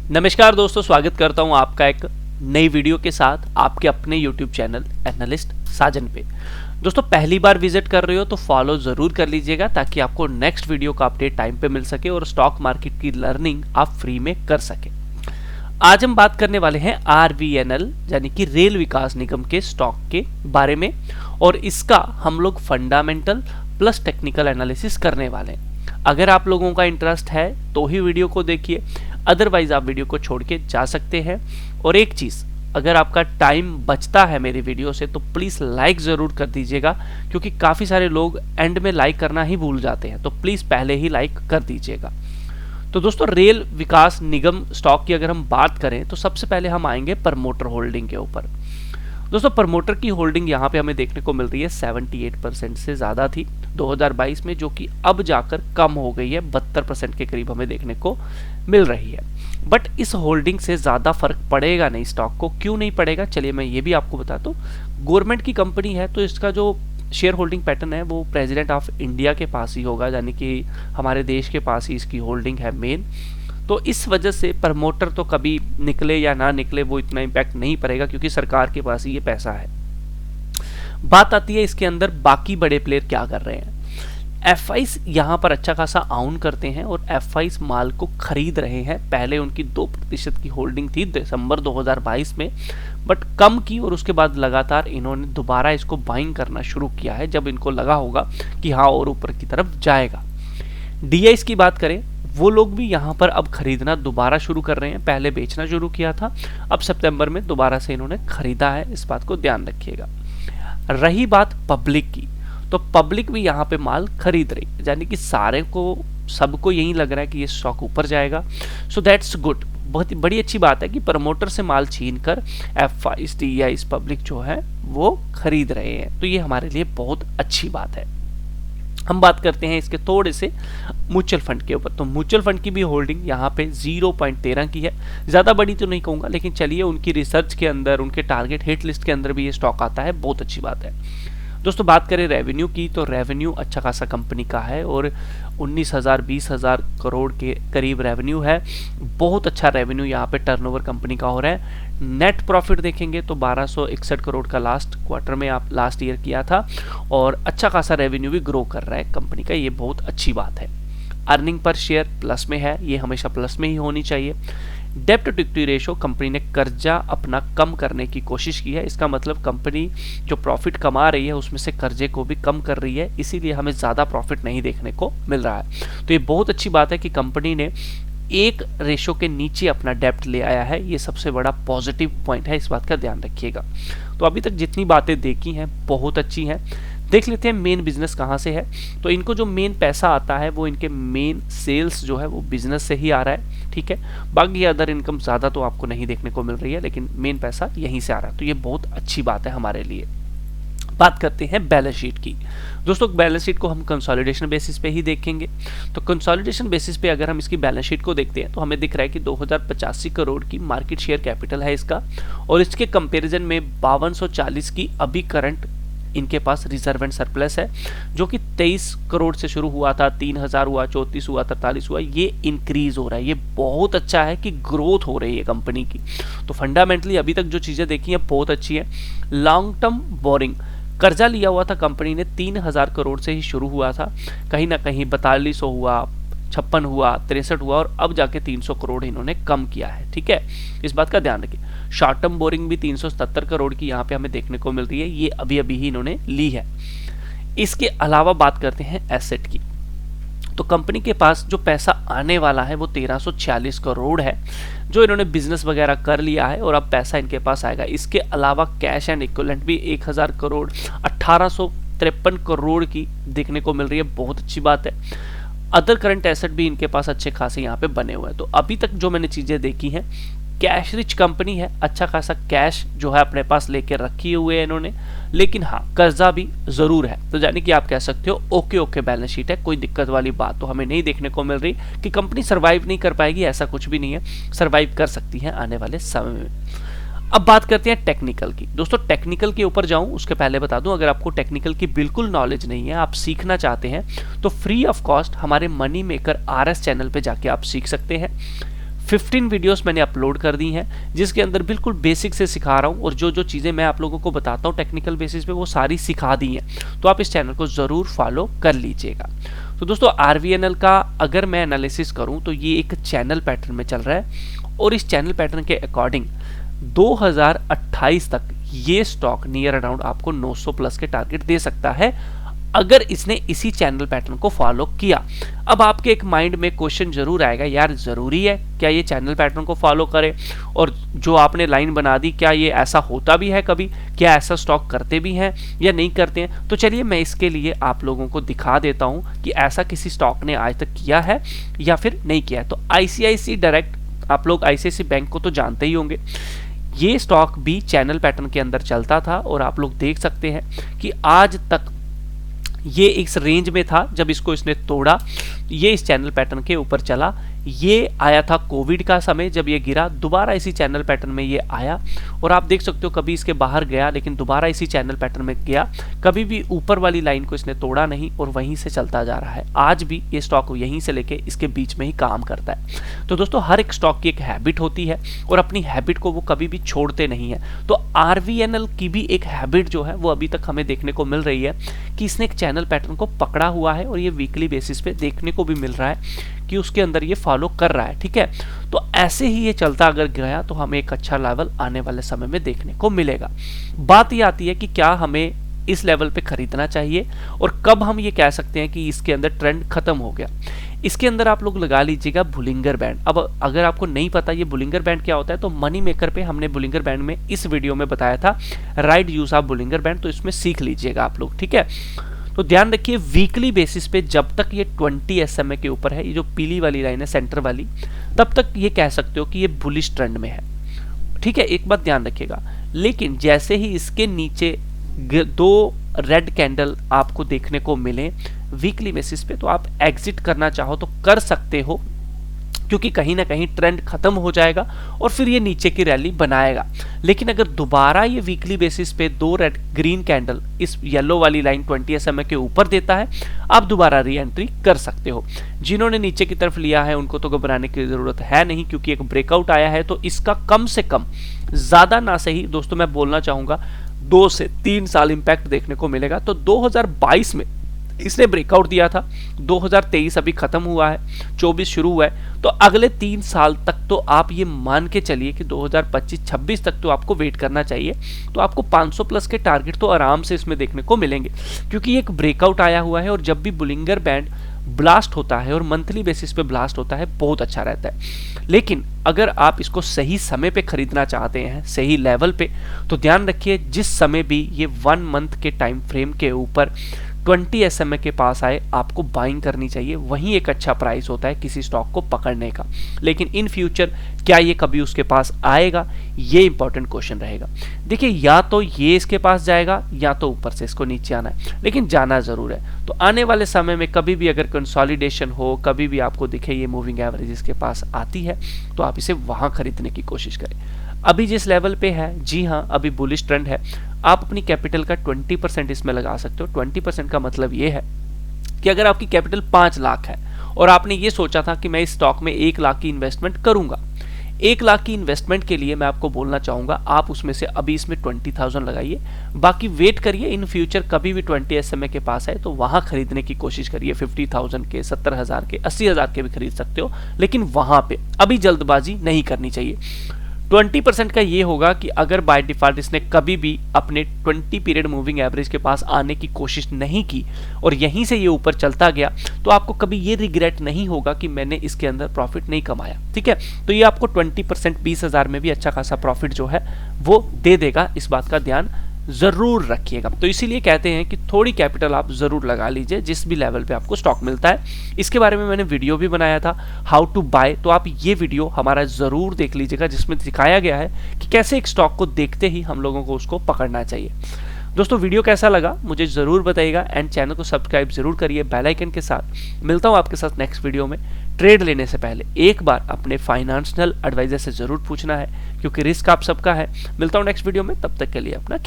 नमस्कार दोस्तों, स्वागत करता हूं आपका एक नई वीडियो के साथ आपके अपने YouTube चैनल एनालिस्ट साजन पे। दोस्तों, पहली बार विजिट कर रहे हो तो फॉलो जरूर कर लीजिएगा ताकि आपको नेक्स्ट वीडियो का अपडेट टाइम पे मिल सके और स्टॉक मार्केट की लर्निंग आप फ्री में कर सके। आज हम बात करने वाले हैं RVNL यानी कि रेल विकास निगम के स्टॉक के बारे में और इसका हम लोग फंडामेंटल प्लस टेक्निकल एनालिसिस करने वाले हैं। अगर आप लोगों का इंटरेस्ट है तो ही वीडियो को देखिए, अदरवाइज आप वीडियो को छोड़ के जा सकते हैं। और एक चीज़, अगर आपका टाइम बचता है मेरी वीडियो से तो प्लीज़ लाइक ज़रूर कर दीजिएगा, क्योंकि काफ़ी सारे लोग एंड में लाइक करना ही भूल जाते हैं, तो प्लीज़ पहले ही लाइक कर दीजिएगा। तो दोस्तों, रेल विकास निगम स्टॉक की अगर हम बात करें तो सबसे पहले हम आएंगे प्रमोटर होल्डिंग के ऊपर। दोस्तों, प्रमोटर की होल्डिंग यहाँ पे हमें देखने को मिल रही है 78% से ज़्यादा थी 2022 में, जो कि अब जाकर कम हो गई है 72% के करीब हमें देखने को मिल रही है। बट इस होल्डिंग से ज़्यादा फर्क पड़ेगा नहीं स्टॉक को। क्यों नहीं पड़ेगा, चलिए मैं ये भी आपको बताता हूँ। गवर्नमेंट की कंपनी है तो इसका जो शेयर होल्डिंग पैटर्न है वो प्रेसिडेंट ऑफ इंडिया के पास ही होगा, यानी कि हमारे देश के पास ही इसकी होल्डिंग है मेन। तो इस वजह से प्रमोटर तो कभी निकले या ना निकले वो इतना इम्पैक्ट नहीं पड़ेगा, क्योंकि सरकार के पास ही ये पैसा है। बात आती है इसके अंदर बाकी बड़े प्लेयर क्या कर रहे हैं। FIs यहाँ पर अच्छा खासा आउन करते हैं और FIs माल को खरीद रहे हैं। पहले उनकी 2% की होल्डिंग थी दिसंबर 2022 में, बट कम की और उसके बाद लगातार इन्होंने दोबारा इसको बाइंग करना शुरू किया है, जब इनको लगा होगा कि हाँ और ऊपर की तरफ जाएगा। DIs की बात करें, वो लोग भी यहाँ पर अब खरीदना दोबारा शुरू कर रहे हैं। पहले बेचना शुरू किया था, अब सितंबर में दोबारा से इन्होंने खरीदा है, इस बात को ध्यान रखिएगा। रही बात पब्लिक की, तो पब्लिक भी यहाँ पे माल खरीद रही, यानी कि सबको यही लग रहा है कि ये स्टॉक ऊपर जाएगा। सो दैट्स गुड, बहुत बड़ी अच्छी बात है कि प्रमोटर से माल छीन कर FIs DIs पब्लिक जो है वो खरीद रहे हैं, तो ये हमारे लिए बहुत अच्छी बात है। हम बात करते हैं इसके थोड़े से म्यूचुअल फंड के ऊपर। तो म्यूचुअल फंड की भी होल्डिंग यहाँ पे 0.13 की है। ज़्यादा बड़ी तो नहीं कहूँगा, लेकिन चलिए उनकी रिसर्च के अंदर, उनके टारगेट हिट लिस्ट के अंदर भी ये स्टॉक आता है, बहुत अच्छी बात है। दोस्तों, बात करें रेवेन्यू की, तो रेवेन्यू अच्छा खासा कंपनी का है और 19,000-20,000 करोड़ के करीब रेवेन्यू है। बहुत अच्छा रेवेन्यू यहाँ पे टर्नओवर कंपनी का हो रहा है। नेट प्रॉफिट देखेंगे तो 1261 करोड़ का लास्ट क्वार्टर में आप लास्ट ईयर किया था और अच्छा खासा रेवेन्यू भी ग्रो कर रहा है कंपनी का, ये बहुत अच्छी बात है। अर्निंग पर शेयर प्लस में है, ये हमेशा प्लस में ही होनी चाहिए। डेब्ट टू इक्विटी रेशो, कंपनी ने कर्जा अपना कम करने की कोशिश की है, इसका मतलब कंपनी जो प्रॉफिट कमा रही है उसमें से कर्जे को भी कम कर रही है, इसीलिए हमें ज़्यादा प्रॉफिट नहीं देखने को मिल रहा है। तो ये बहुत अच्छी बात है कि कंपनी ने 1 रेशो के नीचे अपना डेब्ट ले आया है, ये सबसे बड़ा पॉजिटिव पॉइंट है, इस बात का ध्यान रखिएगा। तो अभी तक जितनी बातें देखी हैं बहुत अच्छी हैं। देख लेते हैं मेन बिजनेस कहाँ से है। तो इनको जो मेन पैसा आता है वो इनके मेन सेल्स जो है वो बिजनेस से ही आ रहा है, ठीक है। बाकी अदर इनकम ज़्यादा तो आपको नहीं देखने को मिल रही है, लेकिन मेन पैसा यहीं से आ रहा है, तो ये बहुत अच्छी बात है हमारे लिए। बात करते हैं बैलेंस शीट की। दोस्तों, बैलेंस शीट को हम कंसोलिडेशन बेसिस पे ही देखेंगे। तो कंसोलिडेशन बेसिस पे अगर हम इसकी बैलेंस शीट को देखते हैं तो हमें दिख रहा है कि 2085 करोड़ की मार्केट शेयर कैपिटल है इसका, और इसके कंपैरिजन में 5240 की अभी करंट इनके पास रिजर्व एंड सरप्लस है, जो कि 23 करोड़ से शुरू हुआ था, 3000 हुआ, 34 हुआ, 43 हुआ, ये इंक्रीज हो रहा है। ये बहुत अच्छा है कि ग्रोथ हो रही है कंपनी की। तो फंडामेंटली अभी तक जो चीज़ें देखी हैं बहुत अच्छी है। लॉन्ग टर्म बोरिंग, कर्जा लिया हुआ था कंपनी ने 3000 करोड़ से ही शुरू हुआ था, कहीं ना कहीं 4200 हुआ, 56 हुआ, 63 हुआ, और अब जाके 300 करोड़ इन्होंने कम किया है, ठीक है, इस बात का ध्यान रखिए। शॉर्ट टर्म बोरिंग भी 377 करोड़ की यहाँ पे हमें देखने को मिल रही है, ये अभी अभी ही इन्होंने ली है। इसके अलावा बात करते हैं एसेट की। तो कंपनी के पास जो पैसा आने वाला है वो 1346 करोड़ है, जो इन्होंने बिजनेस वगैरह कर लिया है और अब पैसा इनके पास आएगा। इसके अलावा कैश एंड इक्विवेलेंट भी 1000 करोड़ 1853 करोड़ की देखने को मिल रही है, बहुत अच्छी बात है। अदर करंट एसेट भी इनके पास अच्छे खासे यहाँ पे बने हुए हैं। तो अभी तक जो मैंने चीज़ें देखी हैं, कैश रिच कंपनी है, अच्छा खासा कैश जो है अपने पास लेके रखी हुए हैं इन्होंने, लेकिन हाँ कर्जा भी ज़रूर है। तो यानी कि आप कह सकते हो ओके बैलेंस शीट है, कोई दिक्कत वाली बात तो हमें नहीं देखने को मिल रही कि कंपनी सर्वाइव नहीं कर पाएगी, ऐसा कुछ भी नहीं है, सर्वाइव कर सकती है आने वाले समय में। अब बात करते हैं टेक्निकल की। दोस्तों, टेक्निकल के ऊपर जाऊं उसके पहले बता दूं, अगर आपको टेक्निकल की बिल्कुल नॉलेज नहीं है, आप सीखना चाहते हैं, तो फ्री ऑफ कॉस्ट हमारे मनी मेकर RS चैनल पे जाके आप सीख सकते हैं। 15 वीडियोस मैंने अपलोड कर दी हैं, जिसके अंदर बिल्कुल बेसिक से सिखा रहा हूँ, और जो जो चीज़ें मैं आप लोगों को बताता हूँ टेक्निकल बेसिस पे वो सारी सिखा दी हैं। तो आप इस चैनल को ज़रूर फॉलो कर लीजिएगा। तो दोस्तों RVNL का अगर मैं एनालिसिस करूँ तो ये एक चैनल पैटर्न में चल रहा है, और इस चैनल पैटर्न के अकॉर्डिंग 2028 तक ये स्टॉक नियर अराउंड आपको 900 प्लस के टारगेट दे सकता है, अगर इसने इसी चैनल पैटर्न को फॉलो किया। अब आपके एक माइंड में क्वेश्चन जरूर आएगा, यार जरूरी है क्या ये चैनल पैटर्न को फॉलो करे, और जो आपने लाइन बना दी क्या ये ऐसा होता भी है कभी, क्या ऐसा स्टॉक करते भी हैं या नहीं करते हैं? तो चलिए मैं इसके लिए आप लोगों को दिखा देता हूं कि ऐसा किसी स्टॉक ने आज तक किया है या फिर नहीं किया है। तो ICICI डायरेक्ट, आप लोग ICICI बैंक को तो जानते ही होंगे, ये स्टॉक भी चैनल पैटर्न के अंदर चलता था, और आप लोग देख सकते हैं कि आज तक ये इस रेंज में था। जब इसने तोड़ा, ये इस चैनल पैटर्न के ऊपर चला। ये आया था कोविड का समय, जब ये गिरा दोबारा इसी चैनल पैटर्न में ये आया, और आप देख सकते हो कभी इसके बाहर गया लेकिन दोबारा इसी चैनल पैटर्न में गया, कभी भी ऊपर वाली लाइन को इसने तोड़ा नहीं, और वहीं से चलता जा रहा है। आज भी ये स्टॉक यहीं से लेके इसके बीच में ही काम करता है। तो दोस्तों हर एक स्टॉक की एक हैबिट होती है, और अपनी हैबिट को वो कभी भी छोड़ते नहीं है। तो RVNL की भी एक हैबिट जो है वो अभी तक हमें देखने को मिल रही है कि इसने एक चैनल पैटर्न को पकड़ा हुआ है, और ये वीकली बेसिस पे देखने को भी मिल रहा है कि उसके अंदर ये फॉलो कर रहा है। ठीक है, तो ऐसे ही ये चलता अगर गया तो हमें एक अच्छा लेवल आने वाले समय में देखने को मिलेगा। बात ये आती है कि क्या हमें इस लेवल पे खरीदना चाहिए, और कब हम ये कह सकते हैं कि इसके अंदर ट्रेंड खत्म हो गया। इसके अंदर आप लोग लगा लीजिएगा बुलिंगर बैंड। अब अगर आपको नहीं पता ये बुलिंगर बैंड क्या होता है, तो मनी मेकर पे हमने बुलिंगर बैंड में इस वीडियो में बताया था, right use of Bollinger band, तो इसमें सीख लीजिएगा आप लोग। ठीक है, तो ध्यान रखिए वीकली बेसिस पे जब तक ये 20 SMA के ऊपर है, ये जो पीली वाली लाइन है सेंटर वाली, तब तक ये कह सकते हो कि ये बुलिश ट्रेंड में है। ठीक है, एक बात ध्यान रखिएगा। लेकिन जैसे ही इसके नीचे 2 रेड कैंडल आपको देखने को मिले वीकली बेसिस पे, तो आप एग्जिट करना चाहो तो कर सकते हो, क्योंकि कहीं ना कहीं ट्रेंड खत्म हो जाएगा और फिर ये नीचे की रैली बनाएगा। लेकिन अगर दोबारा ये वीकली बेसिस पे 2 रेड ग्रीन कैंडल इस येलो वाली लाइन 20 SMA के ऊपर देता है, आप दोबारा री एंट्री कर सकते हो। जिन्होंने नीचे की तरफ लिया है उनको तो घबराने की जरूरत है नहीं, क्योंकि एक ब्रेकआउट आया है, तो इसका कम से कम, ज्यादा ना सही दोस्तों मैं बोलना चाहूंगा 2 से 3 साल इंपैक्ट देखने को मिलेगा। तो 2022 में इसने ब्रेकआउट दिया था, 2023 अभी खत्म हुआ है, 24 शुरू हुआ है, तो अगले 3 साल तक तो आप ये मान के चलिए कि 2025-26 तक तो आपको वेट करना चाहिए। तो आपको 500 प्लस के टारगेट तो आराम से इसमें देखने को मिलेंगे, क्योंकि ये एक ब्रेकआउट आया हुआ है, और जब भी बुलिंगर बैंड ब्लास्ट होता है और मंथली बेसिस पे ब्लास्ट होता है, बहुत अच्छा रहता है। लेकिन अगर आप इसको सही समय पे खरीदना चाहते हैं, सही लेवल पे, तो ध्यान रखिए जिस समय भी ये 1 मंथ के टाइम फ्रेम के ऊपर 20 SMA के पास आए, आपको बाइंग करनी चाहिए। वहीं एक अच्छा प्राइस होता है किसी स्टॉक को पकड़ने का। लेकिन इन फ्यूचर क्या ये कभी उसके पास आएगा, ये इंपॉर्टेंट क्वेश्चन रहेगा। देखिए, या तो ये इसके पास जाएगा या तो ऊपर से इसको नीचे आना है, लेकिन जाना जरूर है। तो आने वाले समय में कभी भी अगर कंसोलिडेशन हो, कभी भी आपको दिखे ये मूविंग एवरेज इसके पास आती है, तो आप इसे वहां खरीदने की कोशिश करें। अभी जिस लेवल पे है, जी हाँ अभी बुलिश ट्रेंड है, आप अपनी कैपिटल का 20% इसमें लगा सकते हो। 20% का मतलब ये है कि अगर आपकी कैपिटल 5 लाख है और आपने ये सोचा था कि मैं इस स्टॉक में 1 लाख की इन्वेस्टमेंट करूंगा, 1 लाख की इन्वेस्टमेंट के लिए मैं आपको बोलना चाहूंगा आप उसमें से अभी इसमें 20,000 लगाइए, बाकी वेट करिए। इन फ्यूचर कभी भी 20 SMA के पास है तो वहां खरीदने की कोशिश करिए। 50,000 के, 70,000 के, 80,000 के भी खरीद सकते हो, लेकिन वहां पे अभी जल्दबाजी नहीं करनी चाहिए। 20% का ये होगा कि अगर बाय डिफॉल्ट इसने कभी भी अपने 20 पीरियड मूविंग एवरेज के पास आने की कोशिश नहीं की और यहीं से ये ऊपर चलता गया, तो आपको कभी ये रिग्रेट नहीं होगा कि मैंने इसके अंदर प्रॉफिट नहीं कमाया। ठीक है, तो ये आपको 20% 20,000 में भी अच्छा खासा प्रॉफिट जो है वो दे देगा। इस बात का ध्यान जरूर रखिएगा। तो इसीलिए कहते हैं कि थोड़ी कैपिटल आप जरूर लगा लीजिए जिस भी लेवल पे आपको स्टॉक मिलता है। इसके बारे में मैंने वीडियो भी बनाया था, हाउ टू बाय, तो आप ये वीडियो हमारा जरूर देख लीजिएगा, जिसमें दिखाया गया है कि कैसे एक स्टॉक को देखते ही हम लोगों को उसको पकड़ना चाहिए। दोस्तों वीडियो कैसा लगा मुझे जरूर बताइएगा, एंड चैनल को सब्सक्राइब जरूर करिए बेल आइकन के साथ। मिलता हूं आपके साथ नेक्स्ट वीडियो में। ट्रेड लेने से पहले एक बार अपने फाइनेंशियल एडवाइजर से जरूर पूछना है, क्योंकि रिस्क आप सबका है। मिलता हूं नेक्स्ट वीडियो में, तब तक के लिए अपना ख्याल